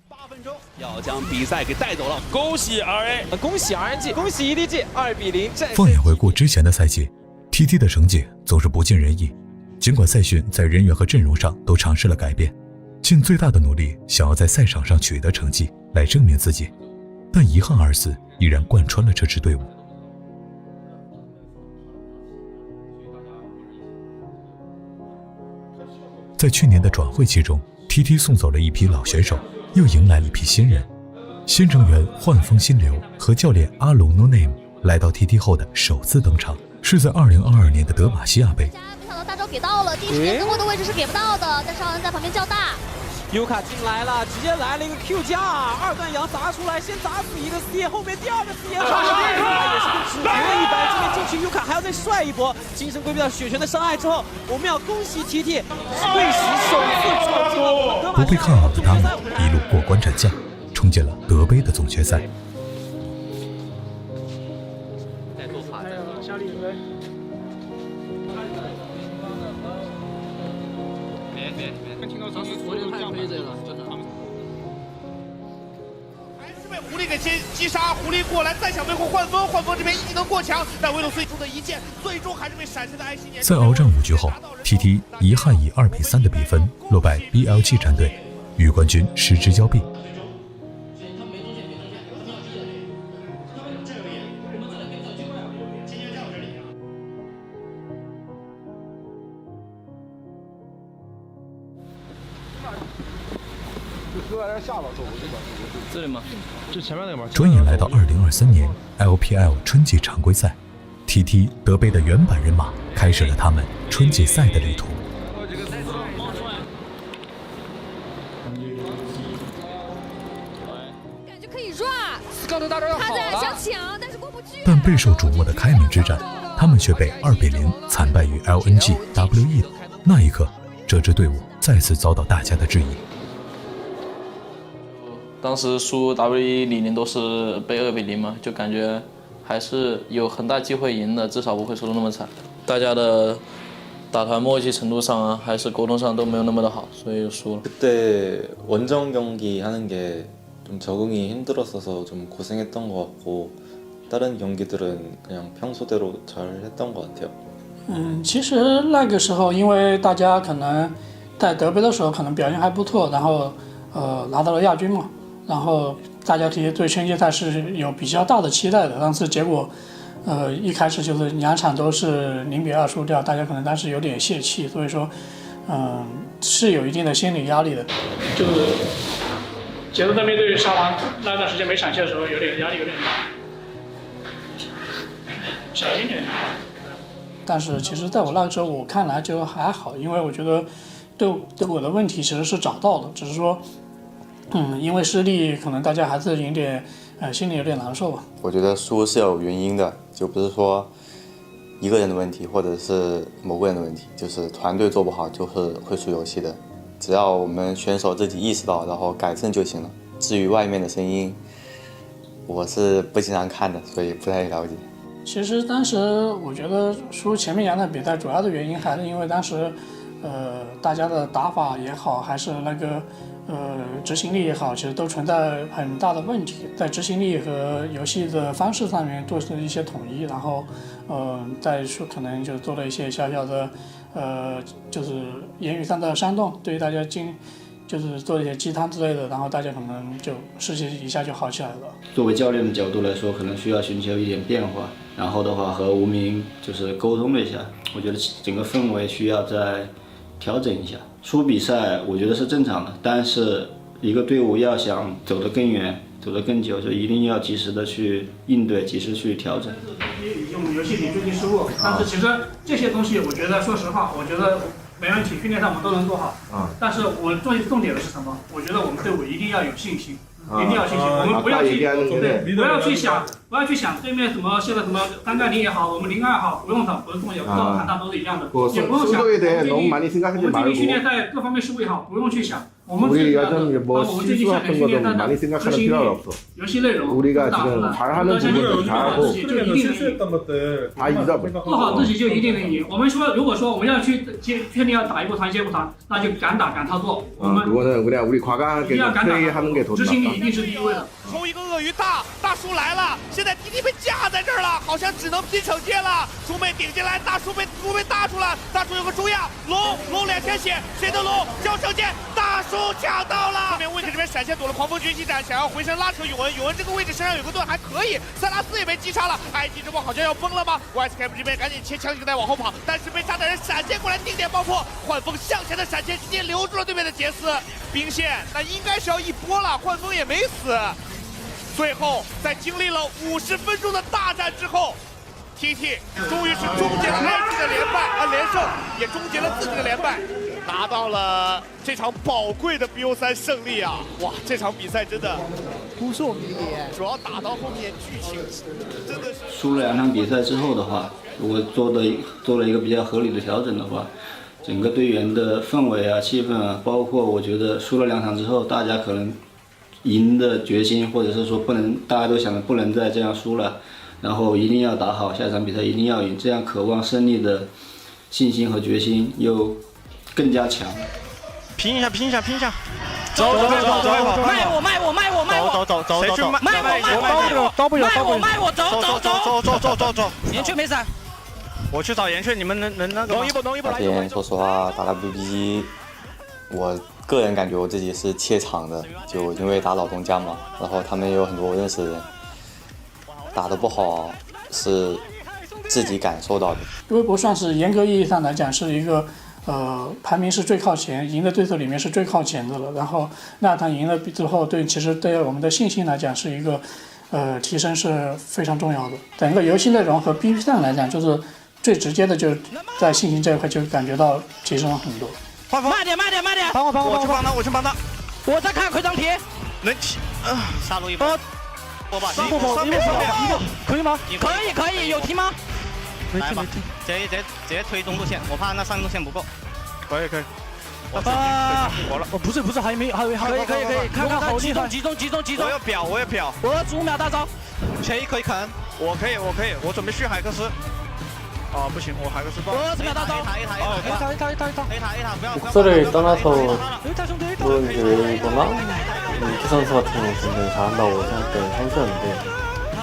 8分钟要将比赛给带走了，恭喜 RA， 恭喜 RNG， 恭喜 EDG，2-0战胜。放眼回顾之前的赛季 ，TT 的成绩总是不尽人意。尽管赛训在人员和阵容上都尝试了改变，尽最大的努力想要在赛场上取得成绩来证明自己，但遗憾二字依然贯穿了这支队伍。在去年的转会期中 ，TT 送走了一批老选手，又迎来了一批新人。新成员焕风新流和教练阿隆 No Name 来到 TT 后的首次登场，是在2022年的德玛西亚杯。没想到大招给到了，第一时间增货的位置是给不到的，但是奥恩在旁边较大。尤卡进来了，直接来了一个 Q 加，2段羊砸出来，先砸死一个 CA， 后面第二个 CA， 也是个直接100，这边进去尤卡还要再帅一波，精神规避到血泉的伤害之后，我们要恭喜 TT， 队史首次闯进了德玛西亚杯。不被看好的他们一路过关斩将，冲进了德杯的总决赛。在做法小李子。别，听到当时昨天太亏这了，真的。还是被狐狸给击杀，狐狸过来再想围攻换风，换风这边一技能过强，但维鲁斯出的一剑，最终还是被闪现的爱惜年。在鏖战5局后 ，TT 遗憾以2比3的比分落败 BLG 战队，与冠军失之交臂。这里吗？就前面那个吗？转眼来到2023年 LPL 春季常规赛 ，TT 德杯的原版人马开始了他们春季赛的旅途。感觉可以 run， 他在想抢，但是过不去。但备受瞩目的开明之战，他们却被2比0惨败于 LNG WE。那一刻，这支队伍再次遭到大家的质疑。当时输 WE 李宁都是被2比0嘛，就感觉还是有很大机会赢的，至少不会输得那么惨。大家的打团默契程度上啊，还是沟通上都没有那么的好，所以就输了。 그때 원정 경기 하는 게 좀 적응이 힘들었어서 좀 고생했던 것 같고 다른 경기들은 그냥 평소대로 잘 했던 것 같아요. 其实那个时候，因为大家可能在德杯的时候可能表现还不错，然后拿到了亚军嘛，然后大家其实对春季赛是有比较大的期待的，但是结果一开始就是2场都是0比2输掉，大家可能当时有点泄气，所以说是有一定的心理压力的。就是节奏在面对沙皇那段时间没闪现的时候，有点压力有点大，小心点。但是其实在我那个时候我看来就还好，因为我觉得对我的问题其实是找到了，只是说因为失利可能大家还是有点心里有点难受吧。我觉得输是有原因的，就不是说一个人的问题或者是某个人的问题，就是团队做不好就是会输游戏的。只要我们选手自己意识到，然后改正就行了。至于外面的声音，我是不经常看的，所以不太了解。其实当时我觉得输前面2场比赛主要的原因还是因为当时大家的打法也好，还是那个执行力也好，其实都存在很大的问题，在执行力和游戏的方式上面做出一些统一，然后再说可能就做了一些小小的就是言语上的煽动，对于大家就是做一些鸡汤之类的，然后大家可能就士气一下就好起来了。作为教练的角度来说，可能需要寻求一点变化，然后的话和无名就是沟通了一下，我觉得整个氛围需要再调整一下。输比赛我觉得是正常的，但是一个队伍要想走得更远、走得更久，就一定要及时的去应对，及时去调整。用游戏里最近失误，但是其实这些东西，我觉得说实话，我觉得没问题，训练上我们都能做好。但是我最重点的是什么？我觉得我们队伍一定要有信心，一定要有信心。我们不要去想对面什么现在什么3杠0也好，我们0-2也好，不用想，不是重要，不到喊他都是一样的，也不用想。我们最近训练赛各方面失误也好，不用去想。 우리가 좀 뭐 실수했던 것도 많이 생각하는 필요가 없어. 우리가 지금 잘하는 부분도 잘하고 실수했던 것들 다 잊어버려. 做好自己就一定能赢。我们说，如果说我们要去确定要打一步团接步团，那就敢打敢操作。我们 그거는 그냥 우리 과감하게 플레이하는 게 더 执行力一 낫다. 定是第一位的。 抽一个鳄鱼大叔来了，现在 TT 被架在这儿了，好像只能拼惩戒了。猪妹顶进来，大叔被大出了，大叔有个中亚，龙两千血，谁的龙交惩戒，大叔抢到了。后面位置这边闪现躲了狂风崛起斩，想要回身拉扯永恩，永恩这个位置身上有个盾还可以，塞拉斯也被击杀了，埃及之光好像要崩了吗 ？YSKM 这边赶紧切强行带往后跑，但是被炸弹人闪现过来定点爆破，幻风向前的闪现直接留住了对面的杰斯，兵线那应该是要一波了，幻风也没死。 最后，在经历了50分钟的大战之后 ，TT 终于是终结了 IG 的连胜，也终结了自己的连败，拿到了这场宝贵的 BO3 胜利啊！哇，这场比赛真的扑朔迷离，主要打到后面剧情真的是。输了2场比赛之后的话，如果做了一个比较合理的调整的话，整个队员的氛围啊、气氛啊，包括我觉得输了2场之后，大家可能 赢的决心，或者是说不能，大家都想着不能再这样输了，然后一定要打好下场比赛，一定要赢，这样渴望胜利的信心和决心又更加强。拼一下，拼一下，拼一下！走，卖我，走，谁去卖我？刀不有，卖我，走，岩雀没闪，我去找岩雀，你们能那个？弄一波那天说实话，打 WBG， 我个人感觉我自己是怯场的，就因为打老东家嘛，然后他们也有很多我认识的人，打得不好是自己感受到的。微博算是严格意义上来讲是一个排名是最靠前，赢的对手里面是最靠前的了。然后那他赢了之后，其实对我们的信心来讲是一个提升是非常重要的。整个游戏内容和 BP 上来讲，就是最直接的，就在信心这一块就感觉到提升了很多。 慢点，帮我去帮他，我在看魁章题，能提下路一波，一步，可以吗？可以，有题吗？来吧，直接推中路线，我怕那上路线不够。可以。活了，不是，还可以，看好集中，我要表，我15秒大招，谁可以啃？我可以，我准备续海克斯。 아, 不行，我海克斯爆。복서를 떠나서 물론 이제 웨이거나 유키 선수 같은 경우는 굉장히 잘한다고 생각되는 선수였는데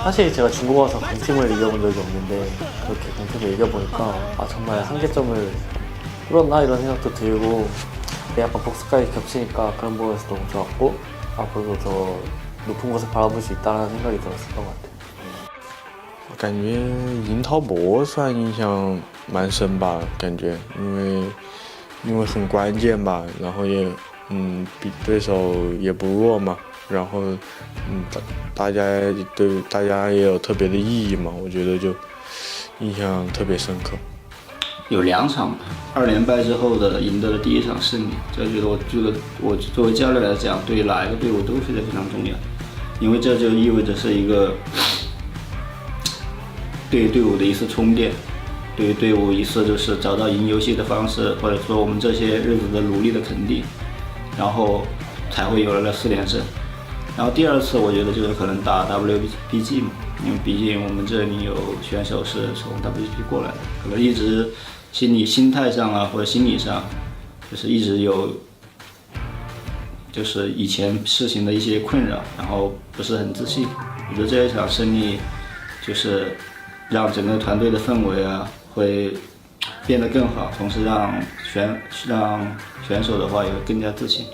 사실 제가 중국 와서 강팀을 이겨본 적이 없는데 그렇게 강팀을 이겨보니까 아 정말 한계점을 뚫었나 이런 생각도 들고 약간 복수까지 겹치니까 그런 부분에서 너무 좋았고 앞으로도 더 높은 곳을 바라볼 수 있다는 생각이 들었었던 것 같아요. 感觉赢滔博算印象蛮深吧，感觉因为很关键吧，然后也比对手也不弱嘛，然后大家也有特别的意义嘛，我觉得就印象特别深刻。有2场2连败之后的赢得了第1场胜利，这觉得我作为教练来讲，对哪一个队伍都是非常重要，因为这就意味着是一个 对队伍的一次充电，对队伍一次就是找到赢游戏的方式，或者说我们这些日子的努力的肯定，然后才会有了4连胜。然后第2次我觉得就是可能打 WBG 嘛，因为毕竟我们这里有选手是从 WBG 过来的，可能一直心态上啊或者心理上，就是一直有就是以前事情的一些困扰，然后不是很自信。我觉得这一场胜利就是 让整个团队的氛围啊会变得更好，同时让选手的话也会更加自信。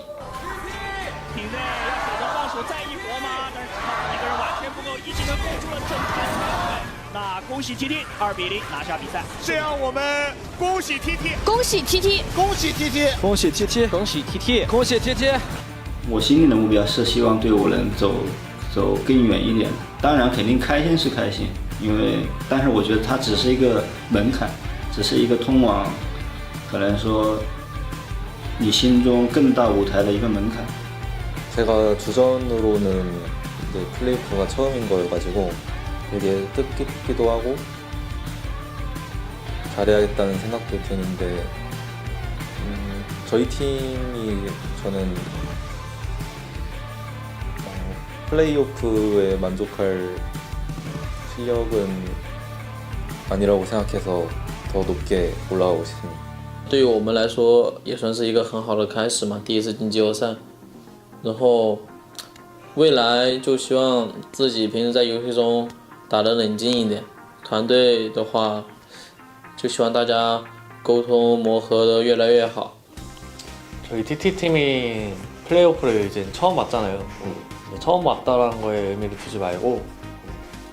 体内要选择放手再一搏吗？但是他一个人完全不够，一技能控住了整盘团队。那恭喜 TT 2比0拿下比赛。这样我们恭喜 TT， 恭喜 TT， 恭喜 TT， 恭喜 TT， 恭喜 TT， 恭喜 TT。我心里的目标是希望队伍能走更远一点，当然肯定开心是开心。 但是我觉得它只是一个门槛，只是一个通往可能说你心中更大舞台的一个门槛。 제가 주전으로는 이제 플레이오프가 처음인 거여가지고 되게 뜻깊기도 하고 잘해야겠다는 생각도 드는데 저희 팀이 저는 플레이오프에 만족할 실력은 아니라고 생각해서 더 높게 올라가고 싶습니다. 对于我们来说也算是一个很好的开始嘛，第一次进季后赛，然后未来就希望自己平时在游戏中打得冷静一点，团队的话就希望大家沟通磨合得越来越好。 저희 TT 팀이 플레이오프를 이제 처음 왔잖아요. 처음 왔다라는 거에 의미를 두지 말고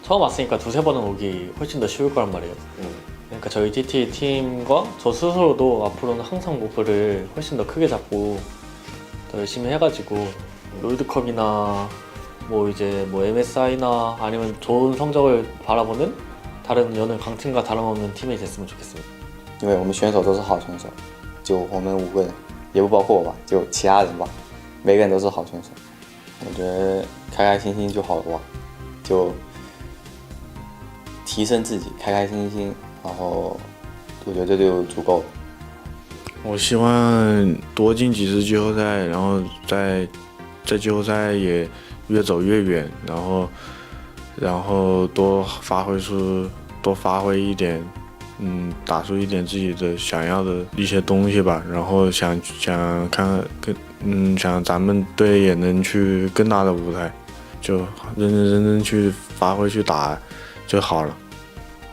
처음 왔으니까 두세 번은 오기 훨씬 더 쉬울 거란 말이에요. 그러니까 저희 TT 팀과 저 스스로도 앞으로는 항상 목표를 훨씬 더 크게 잡고 더 열심히 해가지고 롤드컵이나 뭐 이제 뭐 MSI나 아니면 좋은 성적을 바라보는 다른 여느 강팀과 다름없는 팀이 됐으면 좋겠습니다. 因为我们选手都是好选手，就我们5个人，也不包括我吧，就其他人吧，每个人都是好选手。我觉得开开心心就好了吧，就提升自己，开开心心，然后我觉得这就足够了。我希望多进几次季后赛，然后在季后赛也越走越远，然后多发挥一点，打出一点自己的想要的一些东西吧，然后想咱们队也能去更大的舞台，就认真去发挥去打就好了。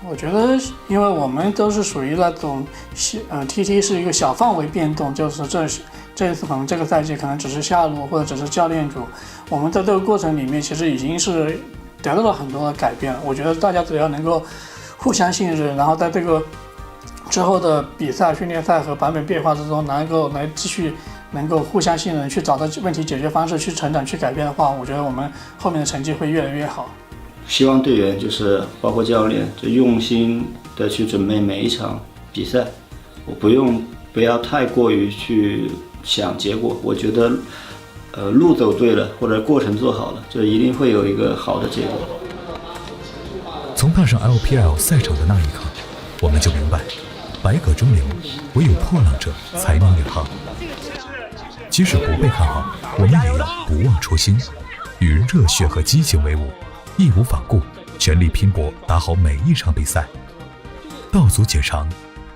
我觉得，因为我们都是属于那种，TT 是一个小范围变动，就是这一次可能这个赛季可能只是下路或者只是教练组，我们在这个过程里面其实已经是得到了很多的改变了。我觉得大家只要能够互相信任，然后在这个之后的比赛、训练赛和版本变化之中，能够来继续能够互相信任，去找到问题解决方式，去成长、去改变的话，我觉得我们后面的成绩会越来越好。希望队员就是包括教练，就用心的去准备每一场比赛。我不要太过于去想结果，我觉得路走对了，或者过程做好了，就一定会有一个好的结果。从踏上 LPL 赛场的那一刻，我们就明白，百舸中流，唯有破浪者才能远航。即使不被看好，我们也要不忘初心，与热血和激情为伍，义无反顾，全力拼搏，打好每一场比赛。道阻且长，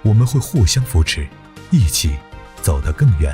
我们会互相扶持，一起走得更远。